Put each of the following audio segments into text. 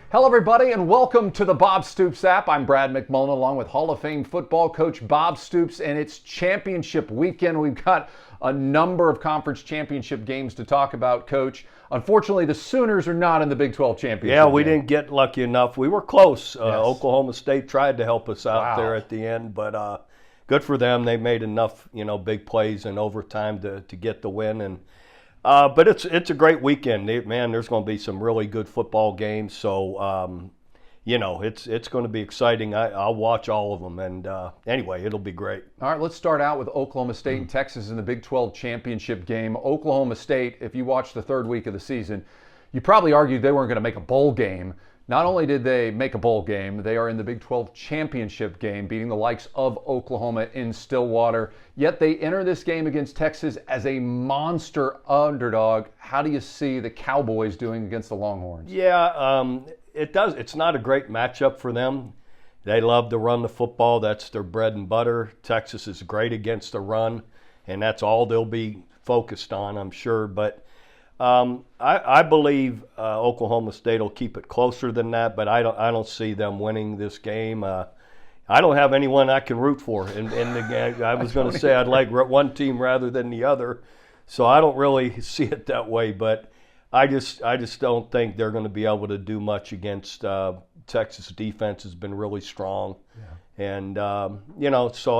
Hello, everybody, and welcome to the Bob Stoops app. I'm Brad McMullen, along with Hall of Fame football coach Bob Stoops, and it's championship weekend. We've got a number of conference championship games to talk about, Coach. Unfortunately, the Sooners are not in the Big 12 championship Yeah, we game. didn't get lucky enough. We were close. Yes. Oklahoma State tried to help us out Wow. there at the end, but good for them. They made enough, big plays in overtime to get the win. And but it's a great weekend, man. There's going to be some really good football games. So it's going to be exciting. I'll watch all of them. And anyway, it'll be great. All right, let's start out with Oklahoma State and Texas in the Big 12 championship game. Oklahoma State, if you watched the third week of the season, you probably argued they weren't going to make a bowl game. Not only did they make a bowl game, they are in the Big 12 championship game, beating the likes of Oklahoma in Stillwater. Yet they enter this game against Texas as a monster underdog. How do you see the Cowboys doing against the Longhorns? Yeah, it does. It's not a great matchup for them. They love to run the football. That's their bread and butter. Texas is great against the run, and that's all they'll be focused on, I'm sure. But I believe Oklahoma State will keep it closer than that, but I don't see them winning this game. I don't have anyone I can root for in the game. I was going to say I'd like one team rather than the other, so I don't really see it that way. But I just don't think they're going to be able to do much against Texas. Defense has been really strong, and so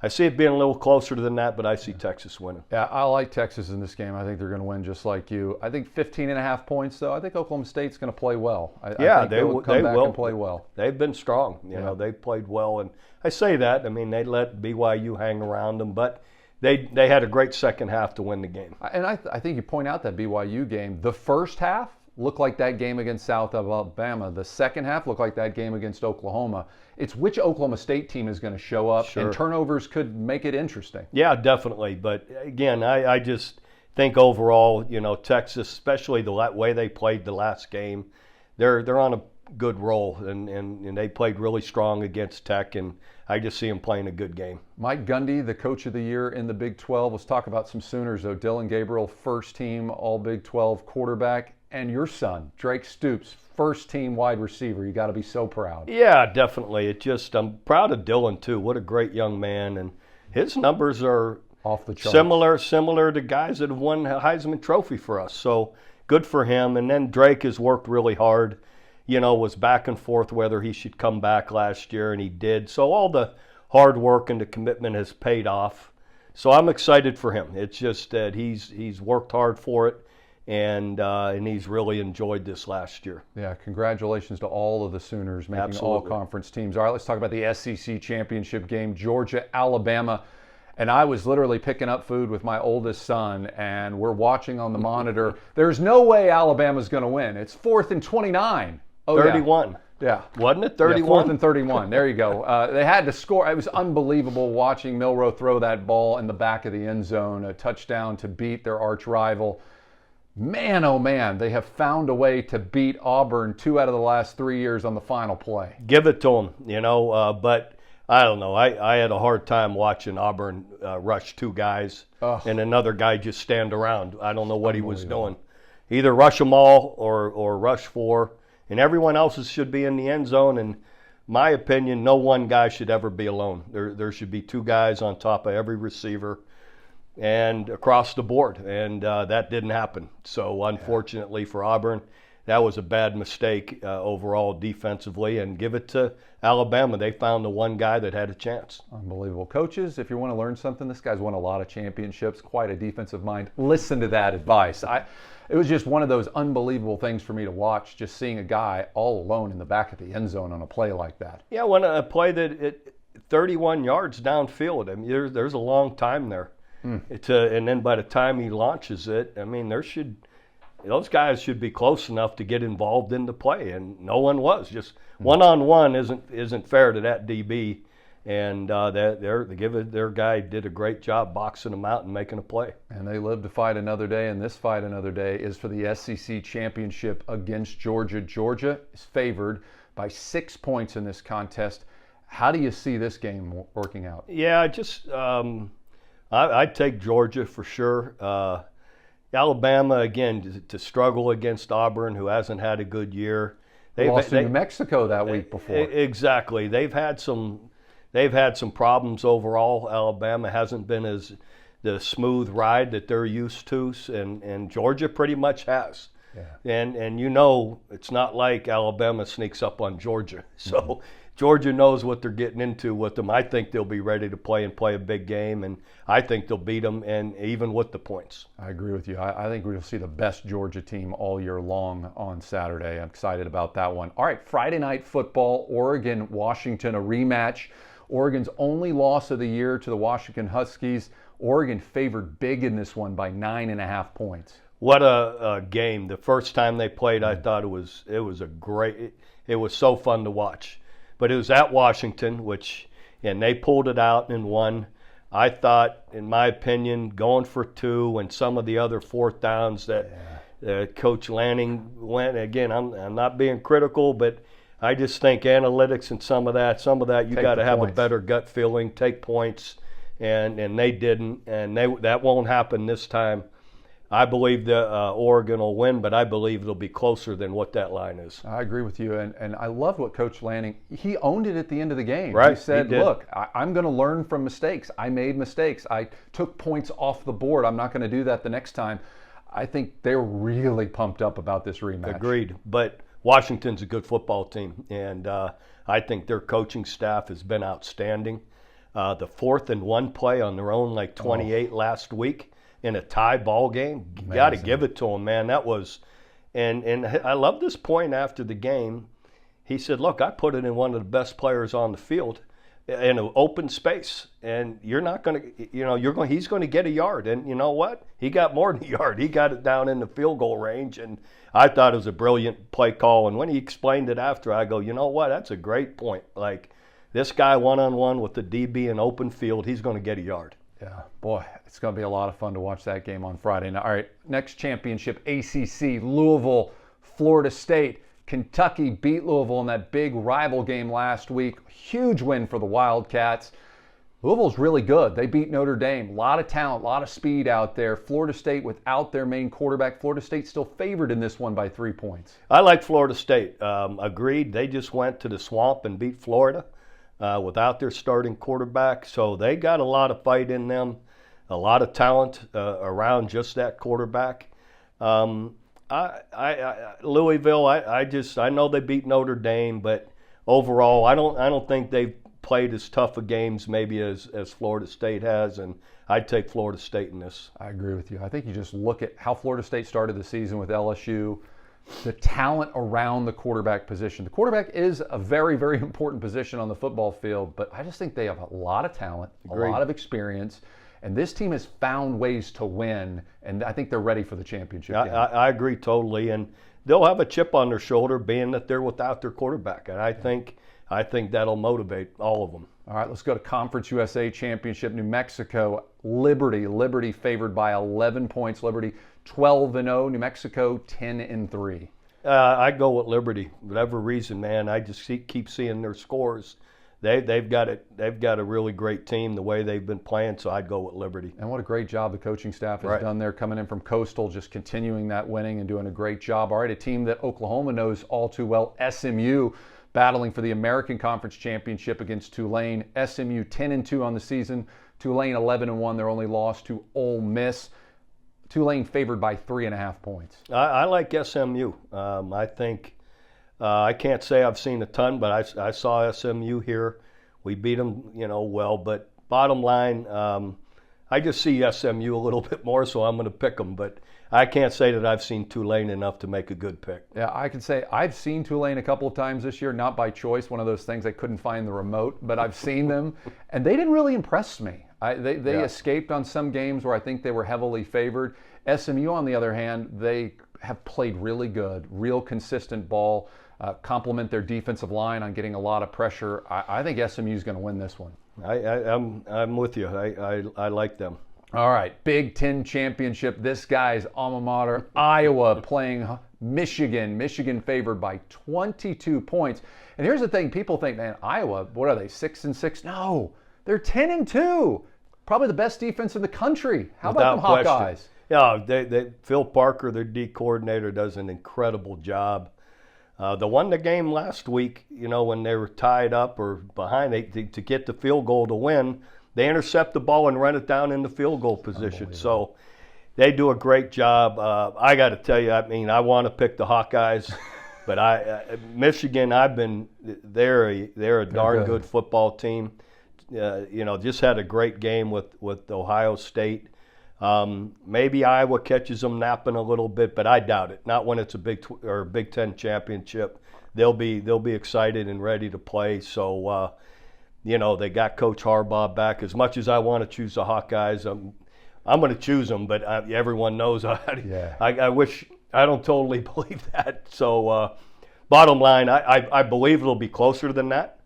I see it being a little closer than that, but I see Texas winning. Yeah, I like Texas in this game. I think they're going to win just like you. I think 15.5 points, though. I think Oklahoma State's going to play well. I think they will come back and play well. They've been strong. They've played well. And I say that. I mean, they let BYU hang around them, but they had a great second half to win the game. And I think you point out that BYU game. The first half looked like that game against South Alabama. The second half looked like that game against Oklahoma. It's which Oklahoma State team is going to show up, Sure. and turnovers could make it interesting. Yeah, definitely. But again, I just think overall, Texas, especially the way they played the last game, they're on a good roll, and they played really strong against Tech, and I just see them playing a good game. Mike Gundy, the coach of the year in the Big 12. Let's talk about some Sooners, though. Dylan Gabriel, first team All Big 12 quarterback. And your son, Drake Stoops, first team wide receiver. You got to be so proud. Yeah, definitely. I'm proud of Dylan too. What a great young man, and his numbers are Off the charts. similar to guys that have won a Heisman Trophy for us. So good for him. And then Drake has worked really hard. Was back and forth whether he should come back last year, and he did. So all the hard work and the commitment has paid off. So I'm excited for him. It's just that he's worked hard for it. And he's really enjoyed this last year. Yeah, congratulations to all of the Sooners making Absolutely. all conference teams. All right, let's talk about the SEC championship game, Georgia, Alabama. And I was literally picking up food with my oldest son, and we're watching on the monitor. There's no way Alabama's going to win. It's 4th and 29. Oh, 31. Yeah. Wasn't it? Yeah, 31? 4th and 31. There you go. They had to score. It was unbelievable watching Milroe throw that ball in the back of the end zone, a touchdown to beat their arch rival. Man, oh man, they have found a way to beat Auburn 2 out of the last 3 years on the final play. Give it to them, but I don't know. I had a hard time watching Auburn rush 2 guys and another guy just stand around. I don't know what he was doing. Either rush them all or rush 4, and everyone else should be in the end zone. And my opinion, no one guy should ever be alone. There should be 2 guys on top of every receiver and across the board, and that didn't happen. So unfortunately for Auburn, that was a bad mistake overall defensively, and give it to Alabama. They found the one guy that had a chance. Unbelievable. Coaches, if you want to learn something, this guy's won a lot of championships, quite a defensive mind. Listen to that advice. It was just one of those unbelievable things for me to watch, just seeing a guy all alone in the back of the end zone on a play like that. Yeah, when a play that 31 yards downfield, I mean, there's a long time there. And then by the time he launches it, I mean, those guys should be close enough to get involved in the play, and no one was. Just one-on-one isn't fair to that DB, and their guy did a great job boxing them out and making a play. And they live to fight another day, and this fight another day is for the SEC championship against Georgia. Georgia is favored by 6 points in this contest. How do you see this game working out? Yeah, I'd take Georgia for sure. Alabama, again, to struggle against Auburn, who hasn't had a good year. They lost to New Mexico that week before. Exactly. They've had some problems overall. Alabama hasn't been as the smooth ride that they're used to, and Georgia pretty much has. Yeah. And it's not like Alabama sneaks up on Georgia. So Georgia knows what they're getting into with them. I think they'll be ready to play a big game, and I think they'll beat them, and even with the points. I agree with you. I think we'll see the best Georgia team all year long on Saturday. I'm excited about that one. All right, Friday night football, Oregon, Washington, a rematch. Oregon's only loss of the year to the Washington Huskies. Oregon favored big in this one by 9.5 points. What a game. The first time they played, I thought it was so fun to watch. But it was at Washington, and they pulled it out and won. I thought, in my opinion, going for two and some of the other fourth downs that Coach Lanning went, again, I'm not being critical, but I just think analytics and some of that you got to have a better gut feeling, take points, and they didn't, and that won't happen this time. I believe that Oregon will win, but I believe it'll be closer than what that line is. I agree with you, and I love what Coach Lanning, he owned it at the end of the game. Right. He said, look, I'm going to learn from mistakes. I made mistakes. I took points off the board. I'm not going to do that the next time. I think they're really pumped up about this rematch. Agreed, but Washington's a good football team, and I think their coaching staff has been outstanding. The 4th-and-1 play on their own, 28 last week, in a tie ball game, you got to give it to him, man. That was, and I love this point after the game. He said, "Look, I put it in one of the best players on the field, in an open space, and you're not going to, he's going to get a yard, and you know what? He got more than a yard. He got it down in the field goal range, and I thought it was a brilliant play call. And when he explained it after, I go, you know what? That's a great point. This guy one-on-one with the DB in open field, he's going to get a yard." Yeah, boy, it's going to be a lot of fun to watch that game on Friday. Now, all right, next championship, ACC, Louisville, Florida State. Kentucky beat Louisville in that big rival game last week. Huge win for the Wildcats. Louisville's really good. They beat Notre Dame. A lot of talent, a lot of speed out there. Florida State without their main quarterback. Florida State still favored in this one by 3 points. I like Florida State. Agreed. They just went to the Swamp and beat Florida. Without their starting quarterback. So they got a lot of fight in them, a lot of talent around just that quarterback. Louisville, I know they beat Notre Dame, but overall, I don't think they've played as tough of games maybe as Florida State has, and I'd take Florida State in this. I agree with you. I think you just look at how Florida State started the season with LSU, the talent around the quarterback position. The quarterback is a very, very important position on the football field, but I just think they have a lot of talent, Agreed. A lot of experience, and this team has found ways to win, and I think they're ready for the championship game. I agree totally, and they'll have a chip on their shoulder being that they're without their quarterback, and I think that'll motivate all of them. All right, let's go to Conference USA Championship, New Mexico, Liberty favored by 11 points. Liberty 12-0, New Mexico 10-3. I go with Liberty. For whatever reason, man, I just keep seeing their scores. They've got a really great team the way they've been playing, so I'd go with Liberty. And what a great job the coaching staff has done there, coming in from Coastal, just continuing that winning and doing a great job. All right, a team that Oklahoma knows all too well, SMU, battling for the American Conference Championship against Tulane. SMU 10-2 on the season. Tulane 11-1. Their only loss to Ole Miss. Tulane favored by 3.5 points. I like SMU. I think I can't say I've seen a ton, but I saw SMU here. We beat them, well. But bottom line, I just see SMU a little bit more, so I'm going to pick them. But I can't say that I've seen Tulane enough to make a good pick. Yeah, I can say I've seen Tulane a couple of times this year, not by choice, one of those things I couldn't find the remote, but I've seen them, and they didn't really impress me. They escaped on some games where I think they were heavily favored. SMU, on the other hand, they have played really good, real consistent ball, complement their defensive line on getting a lot of pressure. I think SMU is going to win this one. I'm with you. I like them. All right, Big Ten Championship. This guy's alma mater, Iowa, playing Michigan. Michigan favored by 22 points. And here's the thing: people think, man, Iowa, what are they, 6-6? No, they're 10-2. Probably the best defense in the country. How about them Hawkeyes? Yeah, Phil Parker, their D coordinator, does an incredible job. They won the game last week, when they were tied up or behind, to get the field goal to win. They intercept the ball and run it down in the field goal position. So they do a great job. I got to tell you, I want to pick the Hawkeyes, but Michigan, they're a darn good football team. Just had a great game with Ohio State. Maybe Iowa catches them napping a little bit, but I doubt it. Not when it's a Big Ten championship. They'll be excited and ready to play. So, they got Coach Harbaugh back. As much as I want to choose the Hawkeyes, I'm going to choose them. But everyone knows I wish I don't totally believe that. So, bottom line, I believe it'll be closer than that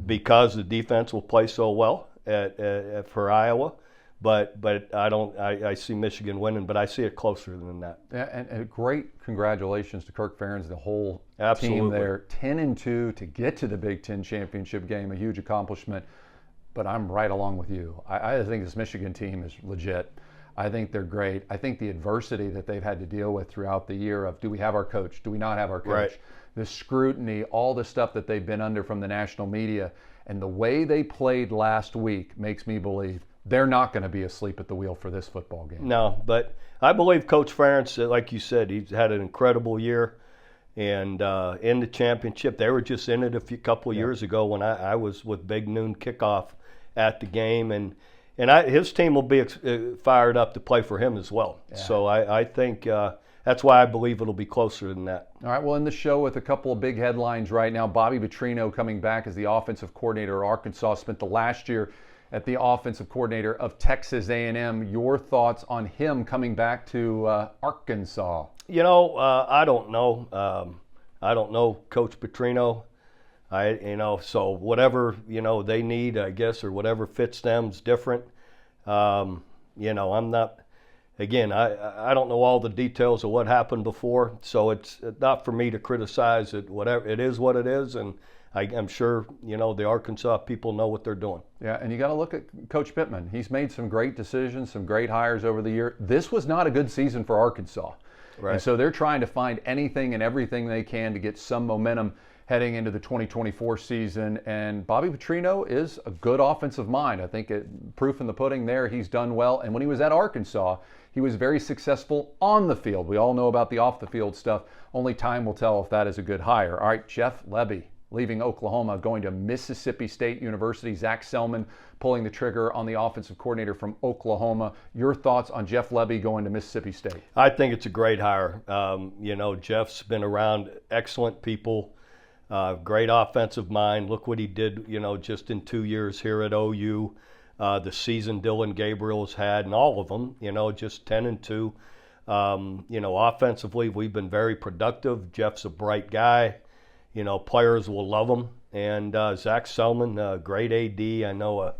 because the defense will play so well for Iowa. But I see Michigan winning, but I see it closer than that. Yeah, and great congratulations to Kirk Ferentz, the whole Absolutely. team there. 10-2 to get to the Big Ten championship game, a huge accomplishment. But I'm right along with you. I think this Michigan team is legit. I think they're great. I think the adversity that they've had to deal with throughout the year of, do we have our coach? Do we not have our coach? Right. The scrutiny, all the stuff that they've been under from the national media, and the way they played last week makes me believe they're not going to be asleep at the wheel for this football game. No, but I believe Coach Ferentz, like you said, he's had an incredible year. And in the championship, they were just in it a couple of years ago when I was with Big Noon Kickoff at the game. And his team will be fired up to play for him as well. Yeah. So I think that's why I believe it'll be closer than that. All right, well, in the show with a couple of big headlines right now, Bobby Petrino coming back as the offensive coordinator at Arkansas, spent the last year at the offensive coordinator of Texas A&M. Your thoughts on him coming back to Arkansas? I don't know. I don't know Coach Petrino. So whatever, they need, I guess, or whatever fits them is different. I'm not, again, I don't know all the details of what happened before, so it's not for me to criticize it. Whatever, it is what it is, and I'm sure, the Arkansas people know what they're doing. Yeah, and you got to look at Coach Pittman. He's made some great decisions, some great hires over the year. This was not a good season for Arkansas. Right. And so they're trying to find anything and everything they can to get some momentum heading into the 2024 season. And Bobby Petrino is a good offensive mind. I think proof in the pudding there, he's done well. And when he was at Arkansas, he was very successful on the field. We all know about the off-the-field stuff. Only time will tell if that is a good hire. All right, Jeff Lebby, leaving Oklahoma, going to Mississippi State University. Zach Selman pulling the trigger on the offensive coordinator from Oklahoma. Your thoughts on Jeff Lebby going to Mississippi State? I think it's a great hire. Jeff's been around excellent people, great offensive mind. Look what he did, just in 2 years here at OU. The season Dylan Gabriel's had, and all of them, just 10-2. Offensively, we've been very productive. Jeff's a bright guy. Players will love him. And Zach Selman, great AD. I know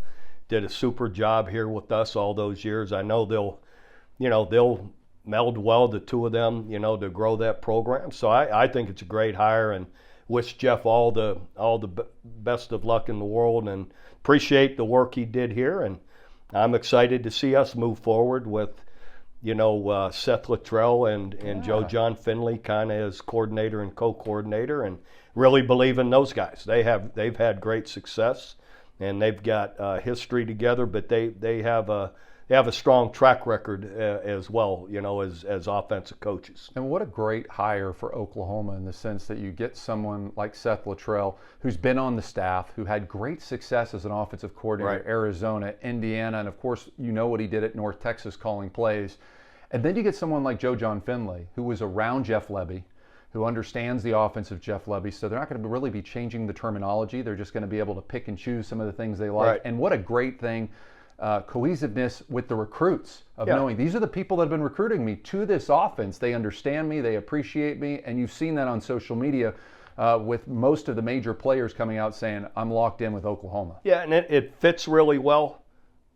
did a super job here with us all those years. I know they'll meld well, the two of them, to grow that program. So I think it's a great hire, and wish Jeff all the best of luck in the world, and appreciate the work he did here. And I'm excited to see us move forward with Seth Luttrell and Joe John Finley kind of as coordinator and co-coordinator, and really believe in those guys. They've had great success, and they've got history together, but they have a strong track record as well, as offensive coaches. And what a great hire for Oklahoma, in the sense that you get someone like Seth Luttrell, who's been on the staff, who had great success as an offensive coordinator at Arizona, Indiana, and of course, what he did at North Texas calling plays. And then you get someone like Joe John Finley, who was around Jeff Lebby, who understands the offense of Jeff Lebby, so they're not going to really be changing the terminology. They're just going to be able to pick and choose some of the things they like. Right. And what a great thing, cohesiveness with the recruits, of knowing these are the people that have been recruiting me to this offense. They understand me, they appreciate me, and you've seen that on social media with most of the major players coming out saying, I'm locked in with Oklahoma. Yeah, and it fits really well,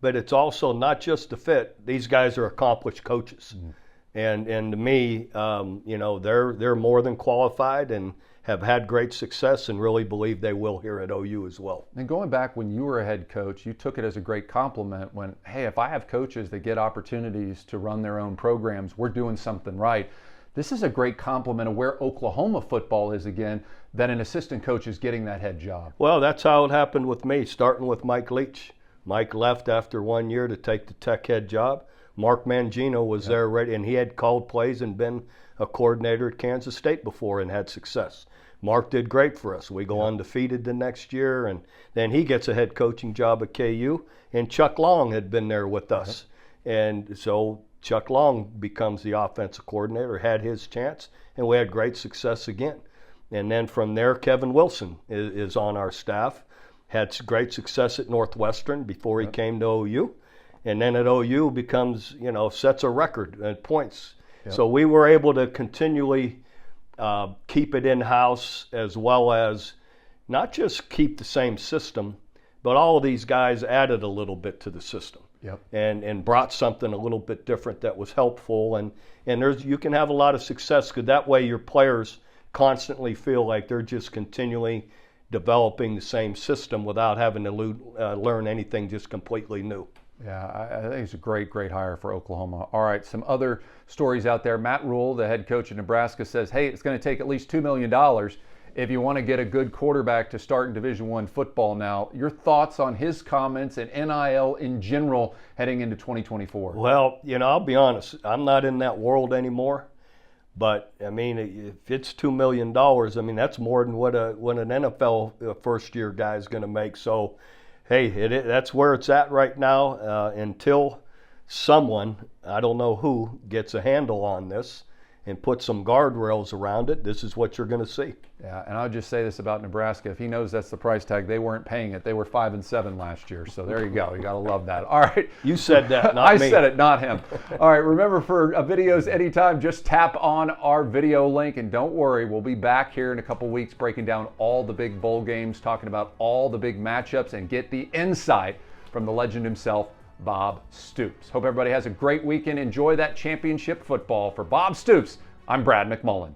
but it's also not just the fit. These guys are accomplished coaches. Mm-hmm. And to me, they're more than qualified and have had great success and really believe they will here at OU as well. And going back when you were a head coach, you took it as a great compliment when, hey, if I have coaches that get opportunities to run their own programs, we're doing something right. This is a great compliment of where Oklahoma football is again, that an assistant coach is getting that head job. Well, that's how it happened with me, starting with Mike Leach. Mike left after 1 year to take the Tech head job. Mark Mangino was there already, and he had called plays and been a coordinator at Kansas State before and had success. Mark did great for us. We go undefeated the next year, and then he gets a head coaching job at KU, and Chuck Long had been there with us. And so Chuck Long becomes the offensive coordinator, had his chance, and we had great success again. And then from there, Kevin Wilson is on our staff, had great success at Northwestern before he came to OU. And then at OU becomes, sets a record at points. So we were able to continually keep it in-house, as well as not just keep the same system, but all of these guys added a little bit to the system. And brought something a little bit different that was helpful. And you can have a lot of success because that way your players constantly feel like they're just continually developing the same system without having to learn anything just completely new. Yeah, I think it's a great, great hire for Oklahoma. All right, some other stories out there. Matt Rule, the head coach of Nebraska, says, hey, it's going to take at least $2 million if you want to get a good quarterback to start in Division I football now. Your thoughts on his comments and NIL in general heading into 2024? Well, I'll be honest. I'm not in that world anymore. But, I mean, if it's $2 million, I mean, that's more than what an NFL first-year guy is going to make. So, hey, that's where it's at right now until someone, I don't know who, gets a handle on this and puts some guardrails around it. This is what you're going to see. Yeah, and I'll just say this about Nebraska. If he knows that's the price tag, they weren't paying it. They were 5-7 last year. So there you go. You got to love that. All right. You said that, not me. I said it, not him. All right. Remember, for videos anytime, just tap on our video link. And don't worry, we'll be back here in a couple weeks breaking down all the big bowl games, talking about all the big matchups, and get the insight from the legend himself, Bob Stoops. Hope everybody has a great weekend. Enjoy that championship football. For Bob Stoops, I'm Brad McMullen.